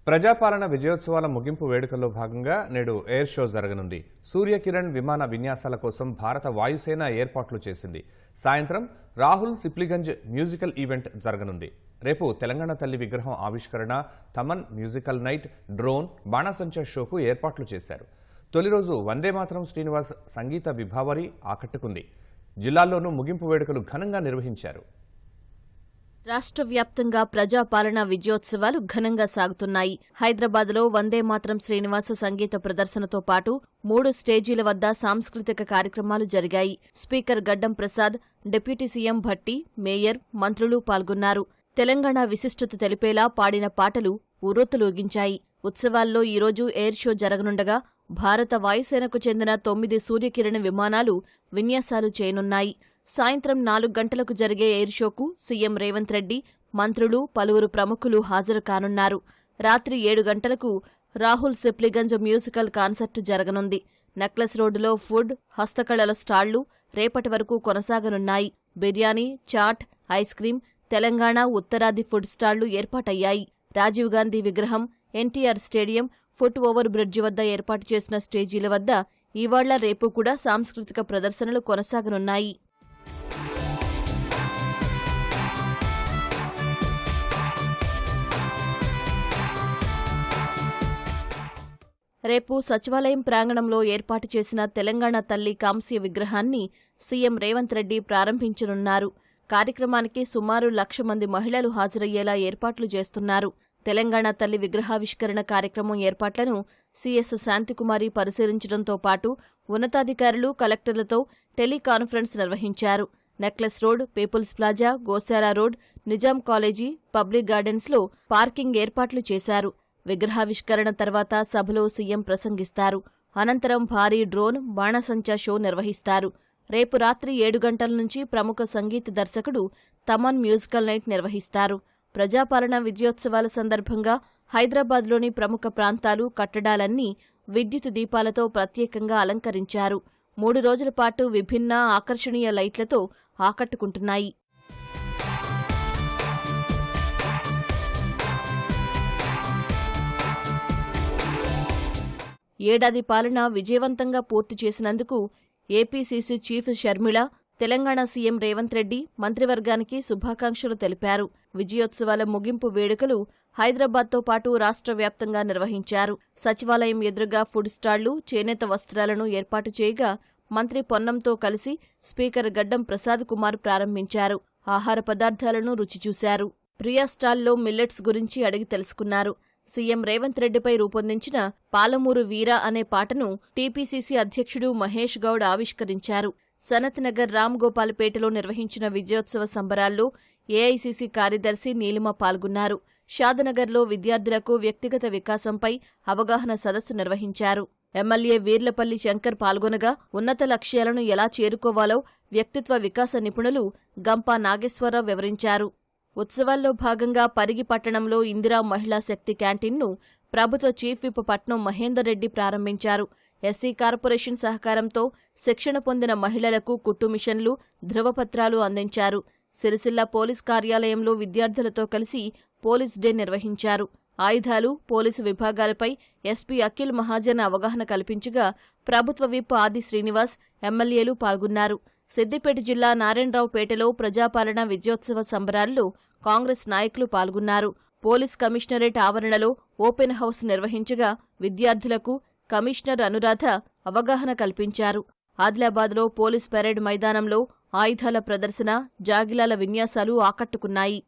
ప్రజాపాలన విజయోత్సవాల ముగింపు వేడుకల్లో భాగంగా నేడు ఎయిర్ షో జరగనుంది. సూర్యకిరణ్ విమాన విన్యాసాల కోసం భారత వాయుసేన ఏర్పాట్లు చేసింది. సాయంత్రం రాహుల్ సిప్లిగంజ్ మ్యూజికల్ ఈవెంట్ జరగనుంది. రేపు తెలంగాణ తల్లి విగ్రహం ఆవిష్కరణ, తమన్ మ్యూజికల్ నైట్, డ్రోన్, బాణాసంచా షోకు ఏర్పాట్లు చేశారు. తొలి రోజు వందేమాతరం శ్రీనివాస్ సంగీత విభావరి ఆకట్టుకుంది. జిల్లాల్లోనూ ముగింపు వేడుకలు ఘనంగా నిర్వహించారు. రాష్ట్ర వ్యాప్తంగా ప్రజాపాలన విజయోత్సవాలు ఘనంగా సాగుతున్నాయి. హైదరాబాద్లో వందేమాతరం శ్రీనివాస సంగీత ప్రదర్శనతో పాటు 3 స్టేజీల వద్ద సాంస్కృతిక కార్యక్రమాలు జరిగాయి. స్పీకర్ గడ్డం Prasad, deputy CM Bhatti, mayor, మంత్రులు పాల్గొన్నారు. తెలంగాణ విశిష్టత తెలిపేలా పాడిన పాటలు ఉర్రూతలూగించాయి. ఉత్సవాల్లో ఈరోజు ఎయిర్ షో జరగనుండగా భారత వాయుసేనకు చెందిన 9 సూర్యకిరణ విమానాలు విన్యాసాలు చేయనున్నాయి. సాయంత్రం 4 గంటలకు జరిగే ఎయిర్ షోకు సీఎం రేవంత్ రెడ్డి, మంత్రులు, పలువురు ప్రముఖులు హాజరు కానున్నారు. రాత్రి 7 గంటలకు రాహుల్ సిప్లిగంజ్ మ్యూజికల్ కాన్సర్ట్ జరగనుంది. నెక్లెస్ రోడ్డులో ఫుడ్, హస్తకళల స్టాళ్లు రేపటి వరకు కొనసాగనున్నాయి. బిర్యానీ, చాట్, ఐస్ క్రీం, తెలంగాణ ఉత్తరాది ఫుడ్ స్టాళ్లు ఏర్పాటయ్యాయి. రాజీవ్ గాంధీ విగ్రహం, NTR stadium, foot over bridge వద్ద ఏర్పాటు చేసిన స్టేజీల వద్ద ఇవాళ్ల రేపు కూడా సాంస్కృతిక ప్రదర్శనలు కొనసాగనున్నాయి. రేపు సచివాలయం ప్రాంగణంలో ఏర్పాటు చేసిన తెలంగాణ తల్లి కాంస్య విగ్రహాన్ని సీఎం రేవంత్ రెడ్డి ప్రారంభించనున్నారు. కార్యక్రమానికి సుమారు 1,00,000 మంది మహిళలు హాజరయ్యేలా ఏర్పాట్లు చేస్తున్నారు. తెలంగాణ తల్లి విగ్రహావిష్కరణ కార్యక్రమం ఏర్పాట్లను సీఎస్ శాంతికుమారి పరిశీలించడంతో పాటు ఉన్నతాధికారులు, కలెక్టర్లతో టెలికాన్ఫరెన్స్ నిర్వహించారు. Necklace road, people's plaza, Goshala road, Nizam college, public గార్డెన్స్లో పార్కింగ్ ఏర్పాట్లు చేశారు. విగ్రహావిష్కరణ తర్వాత సభలో సీఎం ప్రసంగిస్తారు. అనంతరం భారీ డ్రోన్, బాణాసంచా షో నిర్వహిస్తారు. రేపు రాత్రి 7 గంటల నుంచి ప్రముఖ సంగీత దర్శకుడు తమన్ మ్యూజికల్ నైట్ నిర్వహిస్తారు. ప్రజాపాలన విజయోత్సవాల సందర్భంగా హైదరాబాద్లోని ప్రముఖ ప్రాంతాలు, కట్టడాలన్నీ విద్యుత్ దీపాలతో ప్రత్యేకంగా అలంకరించారు. 3 రోజుల పాటు విభిన్న ఆకర్షణీయ లైట్లతో ఆకట్టుకుంటున్నాయి. ఏడాది పాలన విజయవంతంగా పూర్తి చేసినందుకు APCC chief Sharmila, Telangana CM Revanth Reddy మంత్రివర్గానికి శుభాకాంక్షలు తెలిపారు. విజయోత్సవాల ముగింపు వేడుకలు హైదరాబాద్తో పాటు రాష్ట్ర వ్యాప్తంగా నిర్వహించారు. సచివాలయం ఎదురుగా ఫుడ్ స్టాళ్లు, చేనేత వస్త్రాలను ఏర్పాటు చేయగా మంత్రి పొన్నంతో కలిసి స్పీకర్ గడ్డం ప్రసాద్ కుమార్ ప్రారంభించారు. ఆహార పదార్థాలను రుచి చూశారు. ప్రియా స్టాల్లో మిల్లెట్స్ గురించి అడిగి తెలుసుకున్నారు. సీఎం రేవంత్ రెడ్డిపై రూపొందించిన పాలమూరు వీర అనే పాటను టీపీసీసీ అధ్యక్షుడు మహేష్ గౌడ్ ఆవిష్కరించారు. సనత్ నగర్ రామ్ గోపాల్పేటలో నిర్వహించిన విజయోత్సవ సంబరాల్లో ఏఐసీసీ కార్యదర్శి నీలిమ పాల్గొన్నారు. షాదనగర్లో విద్యార్థులకు వ్యక్తిగత వికాసంపై అవగాహన సదస్సు నిర్వహించారు. ఎమ్మెల్యే వీర్లపల్లి శంకర్ పాల్గొనగా ఉన్నత లక్ష్యాలను ఎలా చేరుకోవాలో వ్యక్తిత్వ వికాస నిపుణులు గంపా నాగేశ్వరరావు వివరించారు. ఉత్సవాల్లో భాగంగా పరిగి పట్టణంలో ఇందిరా మహిళా శక్తి క్యాంటీన్ను ప్రభుత్వ చీఫ్ విప్ పట్నం మహేందర్ రెడ్డి ప్రారంభించారు. ఎస్సీ కార్పొరేషన్ సహకారంతో శిక్షణ పొందిన మహిళలకు కుట్టు మిషన్లు, ధృవపత్రాలు అందించారు. సిరిసిల్ల పోలీస్ కార్యాలయంలో విద్యార్థులతో కలిసి పోలీస్ డే నిర్వహించారు. ఆయుధాలు, పోలీసు విభాగాలపై ఎస్పీ అఖిల్ మహాజన్ అవగాహన కల్పించగా ప్రభుత్వ విప్ ఆది శ్రీనివాస్, ఎమ్మెల్యేలు పాల్గొన్నారు. సిద్దిపేట జిల్లా నారాయణరావుపేటలో ప్రజాపాలన విజయోత్సవ సంబరాల్లో కాంగ్రెస్ నాయకులు పాల్గొన్నారు. పోలీస్ కమిషనరేట్ ఆవరణలో ఓపెన్ హౌస్ నిర్వహించగా విద్యార్థులకు కమిషనర్ అనురాధ అవగాహన కల్పించారు. ఆదిలాబాద్లో పోలీస్ పెరేడ్ మైదానంలో ఆయుధాల ప్రదర్శన, జాగిలాల విన్యాసాలు ఆకట్టుకున్నాయి.